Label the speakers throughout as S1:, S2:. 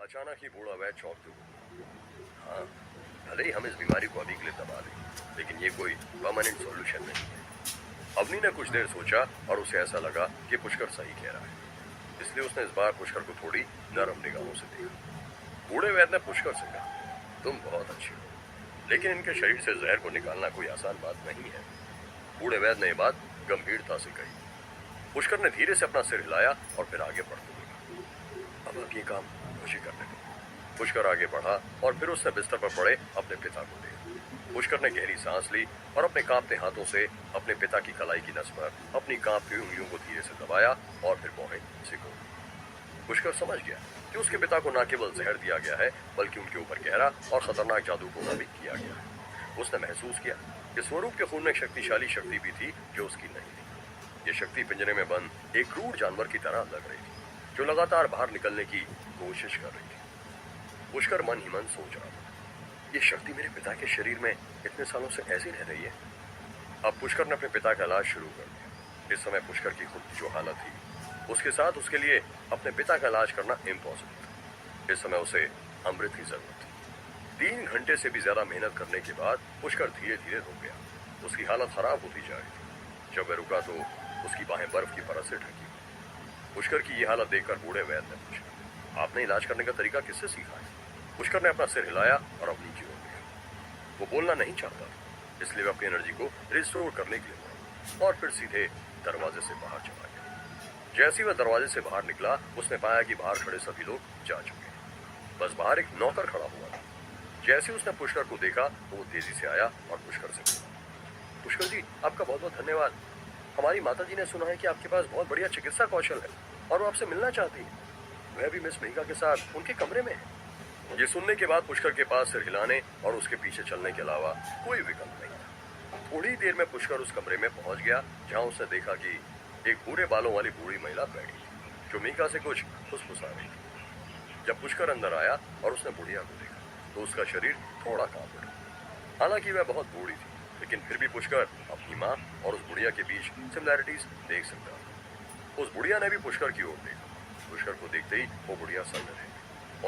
S1: अचानक ही बूढ़ा वैद्य चौंकते हुए, हाँ, भले ही हम इस बीमारी को अभी के लिए दबा लें, लेकिन ये कोई परमानेंट सॉल्यूशन नहीं है। अवनी ने कुछ देर सोचा और उसे ऐसा लगा कि पुष्कर सही कह रहा है, इसलिए उसने इस बार पुष्कर को थोड़ी नरम निगाहों से देखा। बूढ़े वैद्य ने पुष्कर से कहा, तुम बहुत अच्छे हो, लेकिन इनके शरीर से जहर को निकालना कोई आसान बात नहीं है। बूढ़े वैद्य ने यह बात गंभीरता से कही। पुष्कर ने धीरे से अपना सिर हिलाया और फिर आगे बढ़ते हुए कहा, अब आप ये काम मुझे करने दो। पुष्कर आगे बढ़ा और फिर उसने बिस्तर पर पड़े अपने पिता को देखा। पुष्कर ने गहरी सांस ली और अपने कांपते हाथों से अपने पिता की कलाई की नस पर अपनी कांपती उंगलियों को धीरे से दबाया और फिर भौहें सिकोड़ी। पुष्कर समझ गया कि उसके पिता को न केवल जहर दिया गया है, बल्कि उनके ऊपर गहरा और खतरनाक जादू टोना भी किया गया है। उसने महसूस किया कि स्वरूप के खून में एक शक्तिशाली शक्ति भी थी जो उसकी नहीं थी। ये शक्ति पिंजरे में बंद एक क्रूर जानवर की तरह लग रही थी, जो लगातार बाहर निकलने की कोशिश कर रही थी। पुष्कर मन ही मन सोच रहा था, ये शक्ति मेरे पिता के शरीर में इतने सालों से ऐसी रह रही है। अब पुष्कर ने अपने पिता का इलाज शुरू कर दिया। इस समय पुष्कर की खुद की जो हालत थी, उसके साथ उसके लिए अपने पिता का इलाज करना इम्पॉसिबल था। इस समय उसे अमृत की जरूरत थी। 3 घंटे से भी ज्यादा मेहनत करने के बाद पुष्कर धीरे धीरे रुक गया। उसकी हालत खराब होती जा रही थी। जब वह रुका तो उसकी बाहें बर्फ की परत से ढकी। पुष्कर की यह हालत देखकर बूढ़े वैद्य ने पूछा, आपने इलाज करने का तरीका किससे सीखा है? पुष्कर ने अपना सिर हिलाया और अपनी की ओर देखा। वो बोलना नहीं चाहता था, इसलिए वह अपनी एनर्जी को रिस्टोर करने के लिए मुड़ा और फिर सीधे दरवाजे से बाहर चला गया। जैसे ही वह दरवाजे से बाहर निकला, उसने पाया कि बाहर खड़े सभी लोग जा चुके हैं। बस बाहर एक नौकर खड़ा हुआ था। जैसे ही उसने पुष्कर को देखा तो वो तेजी से आया और पुष्कर से बोला, पुष्कर जी, आपका बहुत बहुत धन्यवाद। हमारी माता जी ने सुना है कि आपके पास बहुत बढ़िया चिकित्सा कौशल है और वो आपसे मिलना चाहती है। वह भी मिस मेघा के साथ उनके कमरे में है। ये सुनने के बाद पुष्कर के पास सिर हिलाने और उसके पीछे चलने के अलावा कोई विकल्प नहीं था। थोड़ी देर में पुष्कर उस कमरे में पहुंच गया जहां उसने देखा कि एक भूरे बालों वाली बूढ़ी महिला बैठी थी, जो मेघा से कुछ फुसफुसा रही थी। जब पुष्कर अंदर आया और उसने बुढ़िया को देखा तो उसका शरीर थोड़ा कांप उठा। हालांकि वह बहुत बूढ़ी थी, लेकिन फिर भी पुष्कर अपनी माँ और उस बुढ़िया के बीच सिमिलैरिटीज देख सकता था। उस बुढ़िया ने भी पुष्कर की ओर देखा। पुष्कर को देखते ही वो बुढ़िया सन्न रह गई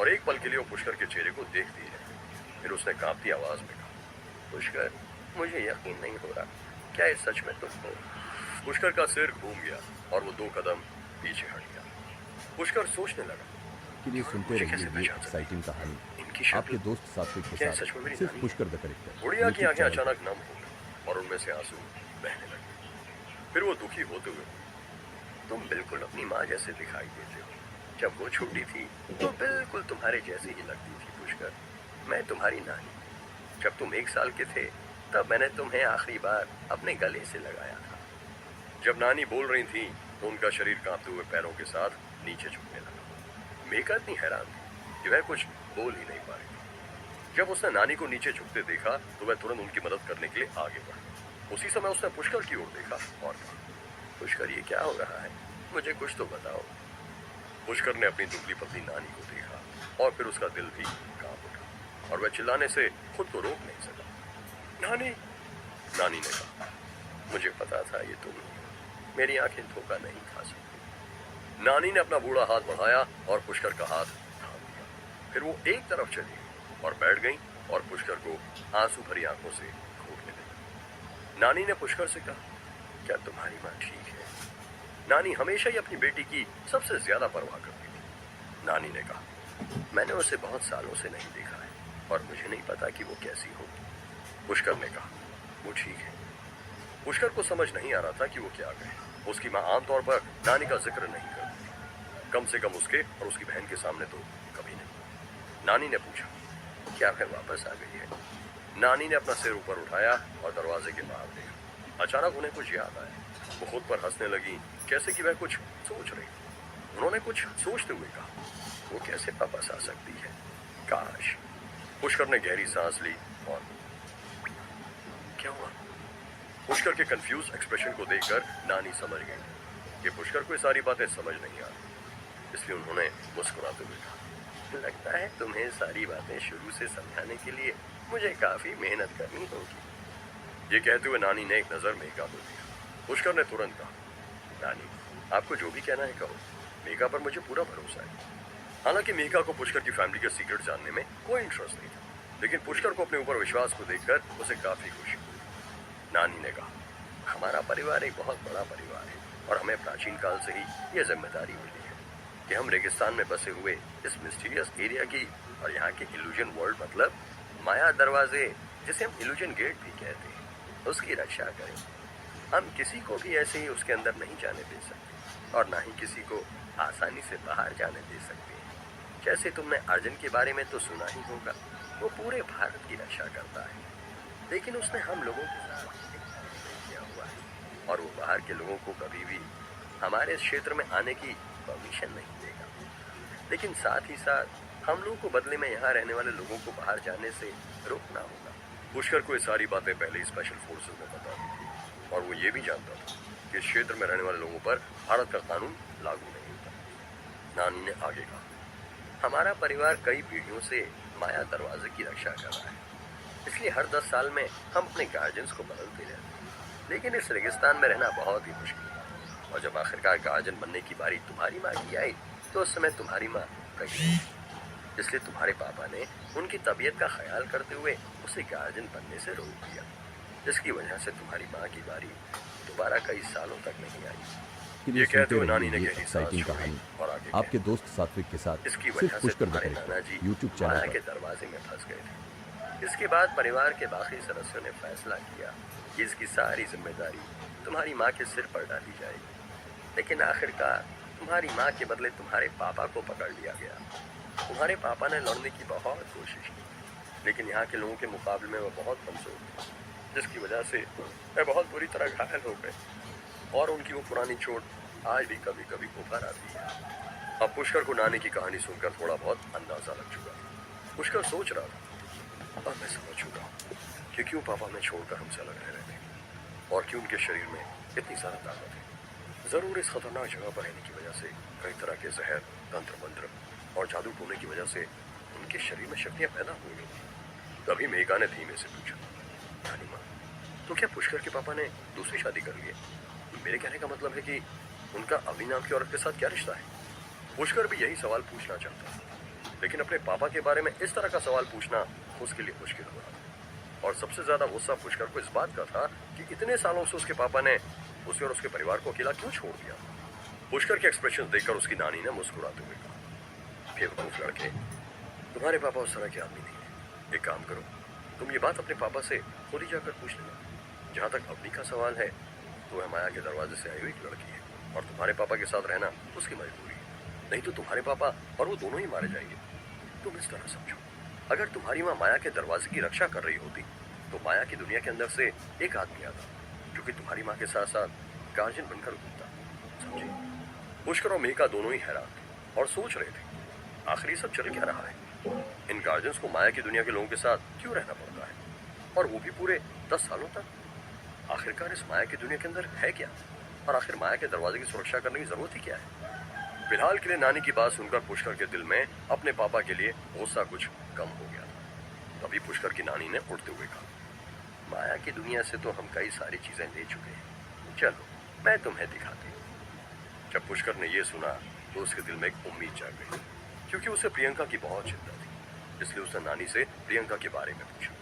S1: और एक पल के लिए वो पुष्कर के चेहरे को देखती रही। फिर उसने कांपती आवाज में कहा, पुष्कर, मुझे यकीन नहीं हो रहा, क्या ये सच में तुम हो? पुष्कर का सिर घूम गया और वो 2 कदम पीछे हट गया। पुष्कर सोचने लगा
S2: के लिए सुनते रहिए ये एक्साइटिंग कहानी आपके दोस्त सात्विक के साथ सिर्फ पुष्कर द करेक्टर।
S1: बुढ़िया की आंखें अचानक नम हो गई और उनमें से आंसू बहने लगे। फिर वो दुखी होते हुए, तुम बिल्कुल अपनी माँ जैसे दिखाई देते हो। जब वो छोटी थी तो बिल्कुल तुम्हारे जैसी ही लगती थी पुष्कर। मैं तुम्हारी नानी, जब तुम 1 साल के थे तब मैंने तुम्हें आखिरी बार अपने गले से लगाया था। जब नानी बोल रही थी तो उनका शरीर कांपते हुए पैरों के साथ नीचे झुकने लगा। मेघा इतनी हैरान थी कि वह कुछ बोल ही नहीं पा रही थी। जब उसने नानी को नीचे झुकते देखा तो वह तुरंत उनकी मदद करने के लिए आगे बढ़ा। उसी समय उसने पुष्कर की ओर देखा और कहा, पुष्कर, ये क्या हो रहा है? मुझे कुछ तो बताओ। पुष्कर ने अपनी दुबली पतली नानी को देखा और फिर उसका दिल भी कांप उठा और वह चिल्लाने से खुद को रोक नहीं सका। नानी, नानी ने कहा, मुझे पता था ये तुम ही हो। मेरी आंखें धोखा नहीं खा सकती। नानी ने अपना बूढ़ा हाथ बढ़ाया और पुष्कर का हाथ थाम लिया। फिर वो एक तरफ चली गई और बैठ गई और पुष्कर को आंसू भरी आंखों से घूरने लगी। नानी ने पुष्कर से कहा, क्या तुम्हारी माँ ठीक है? नानी हमेशा ही अपनी बेटी की सबसे ज्यादा परवाह करती थी। नानी ने कहा, मैंने उसे बहुत सालों से नहीं देखा है और मुझे नहीं पता कि वो कैसी होगी। पुष्कर ने कहा, वो ठीक है। पुष्कर को समझ नहीं आ रहा था कि वो क्या कहे। उसकी माँ आमतौर पर नानी का जिक्र नहीं करती थी, कम से कम उसके और उसकी बहन के सामने तो कभी नहीं। नानी ने पूछा, क्या वह वापस आ गई है? नानी ने अपना सिर ऊपर उठाया और दरवाजे के बाहर देखा। अचानक उन्हें कुछ याद आया। वो खुद पर हंसने लगी, जैसे कि वह कुछ सोच रही। उन्होंने कुछ सोचते हुए कहा, वो कैसे वापस आ सकती है? काश। पुष्कर ने गहरी सांस ली और क्या हुआ? पुष्कर के कंफ्यूज एक्सप्रेशन को देखकर नानी समझ गई कि पुष्कर को ये सारी बातें समझ नहीं आ रही, इसलिए उन्होंने मुस्कुराते हुए कहा, लगता है तुम्हें सारी बातें शुरू से समझाने के लिए मुझे काफी मेहनत करनी होगी। ये कहते हुए नानी ने एक नजर मेघा को दिया। पुष्कर ने तुरंत कहा, नानी, आपको जो भी कहना है कहो, मेघा पर मुझे पूरा भरोसा है। हालांकि मेघा को पुष्कर की फैमिली के सीक्रेट जानने में कोई इंटरेस्ट नहीं था, लेकिन पुष्कर को अपने ऊपर विश्वास को देखकर उसे काफी खुशी हुई। नानी ने कहा, हमारा परिवार एक बहुत बड़ा परिवार है और हमें प्राचीन काल से ही यह जिम्मेदारी मिली है कि हम रेगिस्तान में बसे हुए इस मिस्टीरियस एरिया की और यहाँ के इल्यूजन वर्ल्ड मतलब माया दरवाजे, जिसे हम इल्यूजन गेट भी कहते हैं, उसकी रक्षा करें। हम किसी को भी ऐसे ही उसके अंदर नहीं जाने दे सकते और ना ही किसी को आसानी से बाहर जाने दे सकते हैं। जैसे तुमने अर्जुन के बारे में तो सुना ही होगा, वो पूरे भारत की रक्षा करता है, लेकिन उसने हम लोगों के साथ किया हुआ है और वो बाहर के लोगों को कभी भी हमारे इस क्षेत्र में आने की परमिशन नहीं देगा। लेकिन साथ ही साथ हम लोगों को बदले में यहाँ रहने वाले लोगों को बाहर जाने से रोकना होगा। पुष्कर को ये सारी बातें पहले ही स्पेशल फोर्सेस में पता थी और वो ये भी जानता था कि इस क्षेत्र में रहने वाले लोगों पर भारत का कानून लागू नहीं होता। नानी ने आगे कहा, हमारा परिवार कई पीढ़ियों से माया दरवाजे की रक्षा कर रहा है, इसलिए हर 10 साल में हम अपने गार्जियंस को बदलते रहते हैं। लेकिन इस रेगिस्तान में रहना बहुत ही मुश्किल है और जब आखिरकार गार्जियन बनने की बारी तुम्हारी माँ की आई तो उस समय तुम्हारी माँ कहीं, इसलिए तुम्हारे पापा ने उनकी तबीयत का ख्याल करते हुए उसे गार्जियन बनने से रोक दिया, जिसकी वजह से तुम्हारी माँ की बारी दोबारा कई सालों तक नहीं आई। ये कहते हुए नानी ने गहरी सांस
S2: एक्साइटिंग
S1: छोड़ी
S2: कहानी
S1: और आगे
S2: आपके दोस्त सात्विक के साथ
S1: इसकी
S2: सिर्फ
S1: वजह से
S2: पुष्कर
S1: तुम्हारे
S2: दत्त
S1: नाना जी
S2: यूट्यूब
S1: माया
S2: चैनल
S1: के
S2: पर।
S1: दरवाजे में फंस गए थे। इसके बाद परिवार के बाकी सदस्यों ने फैसला किया कि इसकी सारी जिम्मेदारी तुम्हारी माँ के सिर पर डाली जाएगी, लेकिन आखिरकार तुम्हारी माँ के बदले तुम्हारे पापा को पकड़ लिया गया। तुम्हारे पापा ने लड़ने की बहुत कोशिश की, लेकिन यहाँ के लोगों के मुकाबले में वो बहुत कमजोर थे, जिसकी वजह से वे बहुत बुरी तरह घायल हो गए और उनकी वो पुरानी चोट आज भी कभी कभी उभर आती है। अब पुष्कर को नानी की कहानी सुनकर थोड़ा बहुत अंदाजा लग चुका था। पुष्कर सोच रहा था, अब मैं समझ चुका हूँ कि क्यों पापा में छोड़कर हमसे अलग रह रहे थे और क्यों उनके शरीर में इतनी ज्यादा ताकत है। जरूर इस खतरनाक जगह पर रहने की वजह से कई तरह के जहर, तंत्र मंत्र और जादू टोने की वजह से उनके शरीर में शक्तियां पैदा हो गई। तभी मेघा ने धीमे से पूछा, नानी माँ, तो क्या पुष्कर के पापा ने दूसरी शादी कर ली है? मेरे कहने का मतलब है कि उनका अभी नाम की औरत के साथ क्या रिश्ता है? पुष्कर भी यही सवाल पूछना चाहता था, लेकिन अपने पापा के बारे में इस तरह का सवाल पूछना उसके लिए मुश्किल हो रहा था। और सबसे ज्यादा गुस्सा पुष्कर को इस बात का था कि इतने सालों से उसके पापा ने उसे और उसके परिवार को अकेला क्यों छोड़ दिया। पुष्कर के एक्सप्रेशन देखकर उसकी नानी ने मुस्कुराते हुए कहा, बेवकूफ लड़के, तुम्हारे पापा उस तरह के आदमी नहीं है। एक काम करो, तुम ये बात अपने पापा से खुद ही जाकर पूछ लेना। जहाँ तक अवनी का सवाल है, तो वह माया के दरवाजे से आई हुई एक लड़की है और तुम्हारे पापा के साथ रहना उसकी मजबूरी है, नहीं तो तुम्हारे पापा और वो दोनों ही मारे जाएंगे। तुम इस तरह समझो, अगर तुम्हारी माँ माया के दरवाजे की रक्षा कर रही होती तो माया की दुनिया के अंदर से एक आदमी आता जो कि तुम्हारी माँ के साथ साथ गार्जियन बनकर घूमता, समझे? पुष्कर और मेघा दोनों ही हैरान थे और सोच रहे थे, आखिर ये सब चल क्या रहा है? इन गार्जियंस को माया की दुनिया के लोगों के साथ क्यों रहना पड़ता है, और वो भी पूरे 10 सालों तक? आखिरकार इस माया की दुनिया के अंदर है क्या, और आखिर माया के दरवाजे की सुरक्षा करने की जरूरत ही क्या है? फिलहाल के लिए नानी की बात सुनकर पुष्कर के दिल में अपने पापा के लिए गुस्सा कुछ कम हो गया था। तभी पुष्कर की नानी ने उठते हुए कहा, माया की दुनिया से तो हम कई सारी चीजें ले चुके हैं, चलो मैं तुम्हें दिखाती हूँ। जब पुष्कर ने यह सुना तो उसके दिल में एक उम्मीद जाग गई, क्योंकि उसे प्रियंका की बहुत चिंता थी, इसलिए उसने नानी से प्रियंका के बारे में पूछा।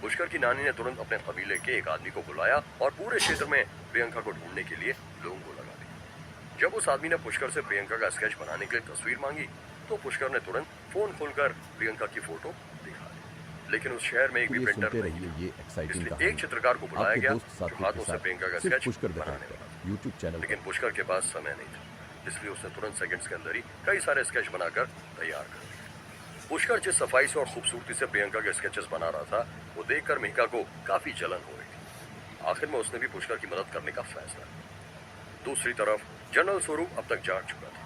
S1: पुष्कर की नानी ने तुरंत अपने कबीले के एक आदमी को बुलाया और पूरे क्षेत्र में प्रियंका को ढूंढने के लिए लोगों को लगा दिया। जब उस आदमी ने पुष्कर से प्रियंका का स्केच बनाने के लिए तस्वीर मांगी तो पुष्कर ने तुरंत फोन खोलकर प्रियंका की फोटो दिखा दी, लेकिन उस शहर में एक भी प्रिंटर नहीं था,
S2: ये एक्साइटिंग
S1: इसलिए
S2: कहानी
S1: एक चित्रकार को बुलाया
S2: आपके
S1: गया
S2: दोस्त
S1: जो
S2: सात्विक
S1: हाथों
S2: के
S1: से
S2: साथ
S1: प्रियंका का
S2: सिर्फ
S1: स्केच
S2: पुष्कर दत्त
S1: बनाने लगा।
S2: यूट्यूब चैनल
S1: लेकिन पुष्कर के पास समय नहीं था, इसलिए उसने तुरंत सेकंड्स के अंदर ही कई सारे स्केच बनाकर तैयार कर दिए। पुष्कर जिस सफाई से और खूबसूरती से प्रियंका के स्केचेस बना रहा था, वो देखकर मेघा को काफी जलन हो रही थी। आखिर में उसने भी पुष्कर की मदद करने का फैसला किया। दूसरी तरफ जनरल स्वरूप अब तक जाग चुका था,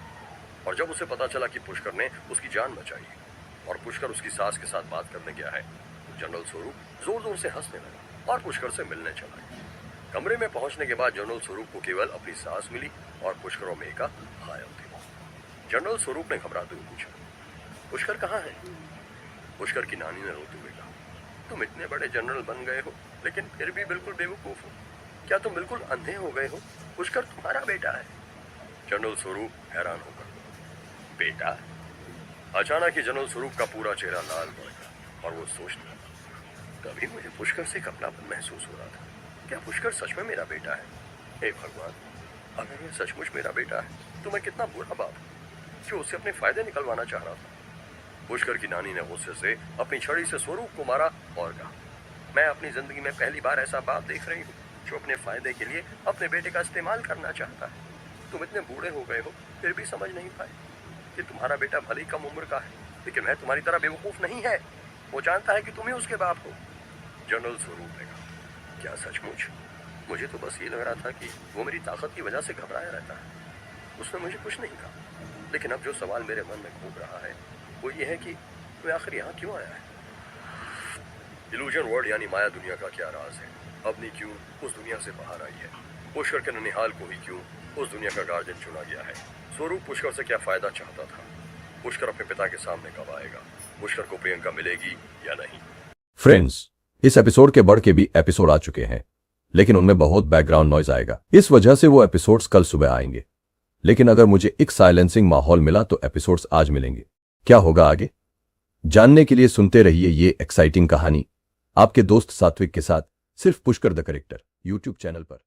S1: और जब उसे पता चला कि पुष्कर ने उसकी जान बचाई है और पुष्कर उसकी सास के साथ बात करने गया है, तो जनरल स्वरूप जोर जोर से हंसने लगा और पुष्कर से मिलने चला गया। कमरे में पहुंचने के बाद जनरल स्वरूप को केवल अपनी सास मिली और पुष्कर और मेघा गायब थे। जनरल स्वरूप ने घबराते हुए पूछा, पुष्कर कहाँ है? पुष्कर की नानी ने रोते हुए कहा, तुम इतने बड़े जनरल बन गए हो, लेकिन फिर भी बिल्कुल बेवकूफ हो। क्या तुम बिल्कुल अंधे हो गए हो? पुष्कर तुम्हारा बेटा है। जनरल स्वरूप हैरान होकर, बेटा? अचानक ही जनरल स्वरूप का पूरा चेहरा लाल पड़ गया और वो सोचने लगा। तभी मुझे पुष्कर से एक अपनापन महसूस हो रहा था। क्या पुष्कर सच में मेरा बेटा है? हे भगवान, अगर ये सचमुच मेरा बेटा है तो मैं कितना बुरा बाप हूं कि उससे अपने फायदे निकलवाना चाह रहा था। पुष्कर की नानी ने गुस्से से अपनी छड़ी से स्वरूप को मारा और कहा, मैं अपनी जिंदगी में पहली बार ऐसा बाप देख रही हूँ जो अपने फायदे के लिए अपने बेटे का इस्तेमाल करना चाहता है। तुम इतने बूढ़े हो गए हो फिर भी समझ नहीं पाए कि तुम्हारा बेटा भले ही कम उम्र का है, लेकिन वह तुम्हारी तरह बेवकूफ नहीं है। वो जानता है कि तुम ही उसके बाप हो। जनरल स्वरूप ने कहा, क्या सचमुच? मुझे तो बस ये लग रहा था कि वो मेरी ताकत की वजह से घबराया रहता है। उसने मुझे कुछ नहीं कहा, लेकिन अब जो सवाल मेरे मन में घूम रहा है वो ये है कि वह आखिर यहाँ क्यों आया है? इल्यूजन वर्ल्ड यानी माया दुनिया का क्या राज है? अवनी क्यों उस दुनिया से बाहर आई है? पुष्कर के ननिहाल को ही क्यों उस दुनिया का गार्जियन चुना गया है? स्वरूप पुष्कर से क्या फायदा चाहता था? पुष्कर अपने पिता के सामने कब आएगा? पुष्कर को प्रियंका मिलेगी या नहीं?
S2: फ्रेंड्स, इस एपिसोड के बढ़ के भी एपिसोड आ चुके हैं, लेकिन उनमें बहुत बैकग्राउंड नॉइज आएगा। इस वजह से वो एपिसोड्स कल सुबह आएंगे। लेकिन अगर मुझे एक साइलेंसिंग माहौल मिला तो एपिसोड्स आज मिलेंगे। क्या होगा आगे जानने के लिए सुनते रहिए ये एक्साइटिंग कहानी आपके दोस्त सात्विक के साथ, सिर्फ Pushkar the character YouTube channel पर।